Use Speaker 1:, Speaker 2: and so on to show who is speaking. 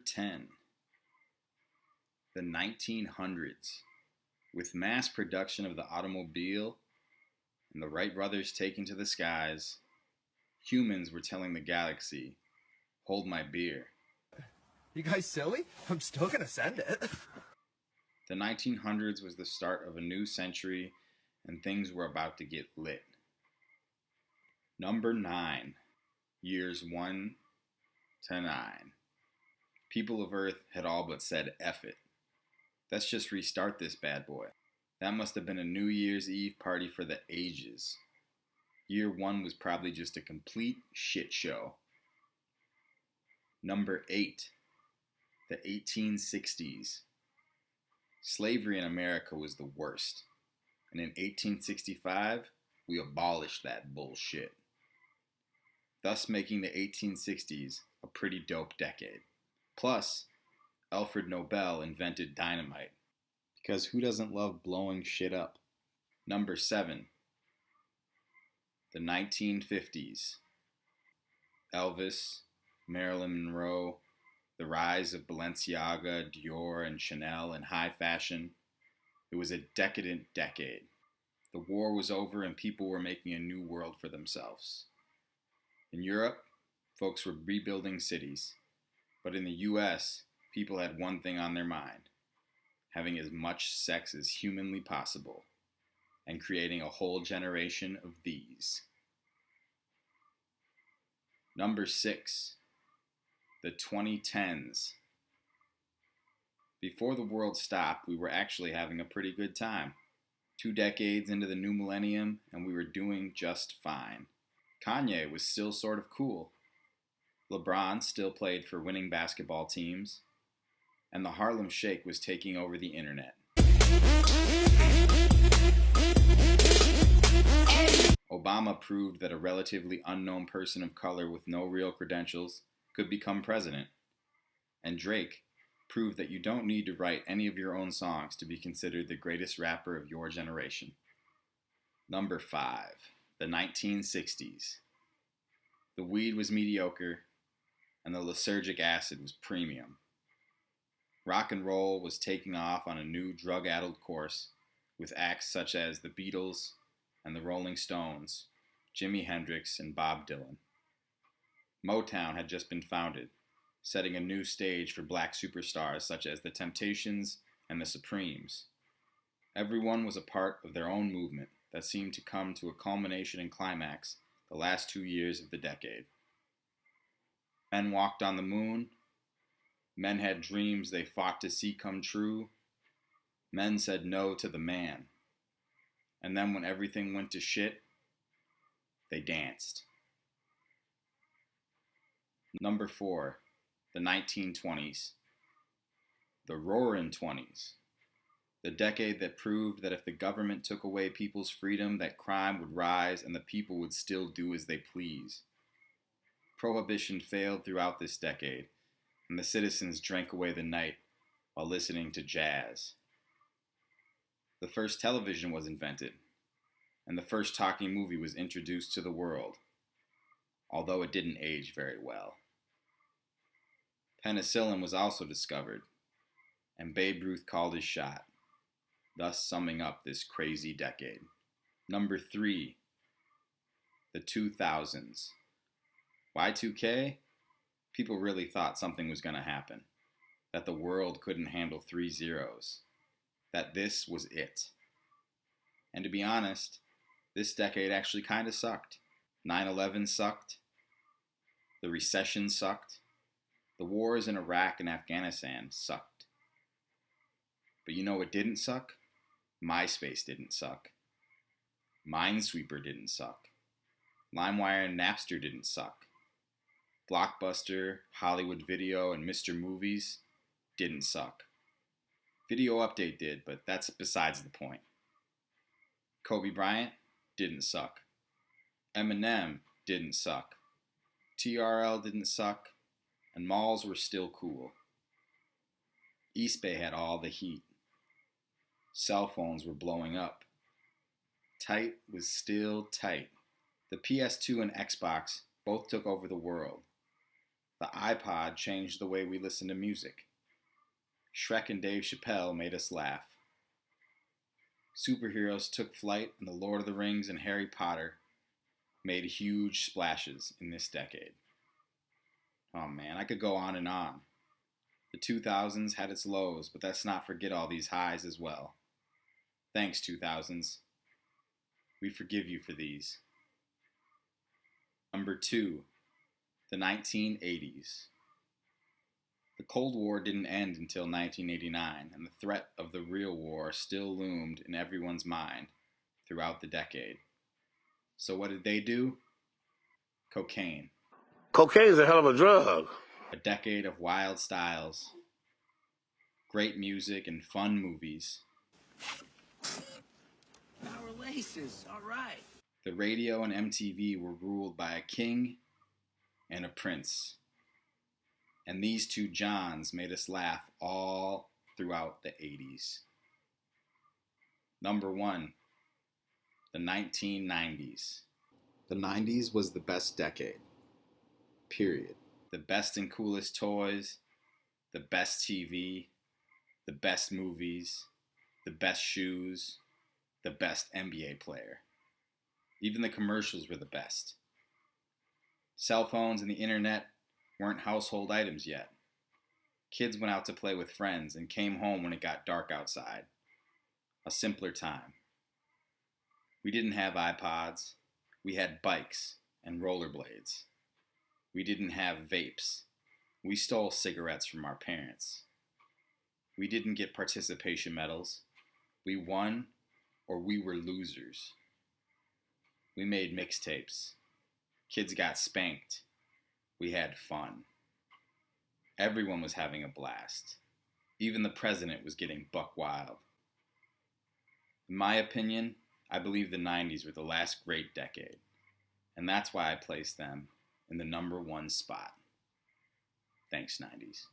Speaker 1: 10. The 1900s. With mass production of the automobile and the Wright brothers taking to the skies, humans were telling the galaxy, "Hold my beer."
Speaker 2: You guys silly? I'm still gonna send it.
Speaker 1: The 1900s was the start of a new century, and things were about to get lit. Number 9. Years 1 to 9. People of Earth had all but said F it. Let's just restart this bad boy. That must have been a New Year's Eve party for the ages. Year 1 was probably just a complete shit show. Number 8. The 1860s. Slavery in America was the worst. And in 1865, we abolished that bullshit, thus making the 1860s a pretty dope decade. Plus, Alfred Nobel invented dynamite, because who doesn't love blowing shit up? Number 7. The 1950s. Elvis, Marilyn Monroe, the rise of Balenciaga, Dior, and Chanel in high fashion. It was a decadent decade. The war was over and people were making a new world for themselves. In Europe, folks were rebuilding cities. But in the US, people had one thing on their mind: having as much sex as humanly possible, and creating a whole generation of these. Number 6. The 2010s. Before the world stopped, we were actually having a pretty good time. 2 decades into the new millennium, and we were doing just fine. Kanye was still sort of cool. LeBron still played for winning basketball teams. And the Harlem Shake was taking over the internet. Obama proved that a relatively unknown person of color with no real credentials could become president. And Drake proved that you don't need to write any of your own songs to be considered the greatest rapper of your generation. Number 5. The 1960s. The weed was mediocre, and the lysergic acid was premium. Rock and roll was taking off on a new drug-addled course with acts such as the Beatles and the Rolling Stones, Jimi Hendrix, and Bob Dylan. Motown had just been founded, setting a new stage for black superstars such as the Temptations and the Supremes. Everyone was a part of their own movement that seemed to come to a culmination and climax the last 2 years of the decade. Men walked on the moon. Men had dreams they fought to see come true. Men said no to the man. And then when everything went to shit, they danced. Number 4. The 1920s. The Roaring 20s. The decade that proved that if the government took away people's freedom, that crime would rise and the people would still do as they please. Prohibition failed throughout this decade, and the citizens drank away the night while listening to jazz. The first television was invented, and the first talking movie was introduced to the world, although it didn't age very well. Penicillin was also discovered, and Babe Ruth called his shot, thus summing up this crazy decade. Number 3. The 2000s. Y2K? People really thought something was going to happen, that the world couldn't handle 3 zeros, that this was it. And to be honest, this decade actually kind of sucked. 9/11 sucked. The recession sucked. The wars in Iraq and Afghanistan sucked. But you know what didn't suck? MySpace didn't suck. Minesweeper didn't suck. LimeWire and Napster didn't suck. Blockbuster, Hollywood Video, and Mr. Movies didn't suck. Video Update did, but that's besides the point. Kobe Bryant didn't suck. Eminem didn't suck. TRL didn't suck. And malls were still cool. East Bay had all the heat. Cell phones were blowing up. Tight was still tight. The PS2 and Xbox both took over the world. The The iPod changed the way we listen to music. Shrek and Dave Chappelle made us laugh. Superheroes took flight, and The Lord of the Rings and Harry Potter made huge splashes in this decade. Oh man, I could go on and on. The 2000s had its lows, but let's not forget all these highs as well. Thanks, 2000s. We forgive you for these. Number 2, the 1980s. The Cold War didn't end until 1989, and the threat of the real war still loomed in everyone's mind throughout the decade. So what did they do? Cocaine.
Speaker 3: Cocaine's a hell of a drug.
Speaker 1: A decade of wild styles, great music, and fun movies.
Speaker 4: Our laces, all right.
Speaker 1: The radio and MTV were ruled by a king and a prince. And these two Johns made us laugh all throughout the 80s. Number 1, the 1990s. The 90s was the best decade. Period. The best and coolest toys, the best TV, the best movies, the best shoes, the best NBA player. Even the commercials were the best. Cell phones and the internet weren't household items yet. Kids went out to play with friends and came home when it got dark outside. A simpler time. We didn't have iPods. We had bikes and rollerblades. We didn't have vapes. We stole cigarettes from our parents. We didn't get participation medals. We won or we were losers. We made mixtapes. Kids got spanked. We had fun. Everyone was having a blast. Even the president was getting buck wild. In my opinion, I believe the 90s were the last great decade, and that's why I placed them in the number 1 spot. Thanks, 90s.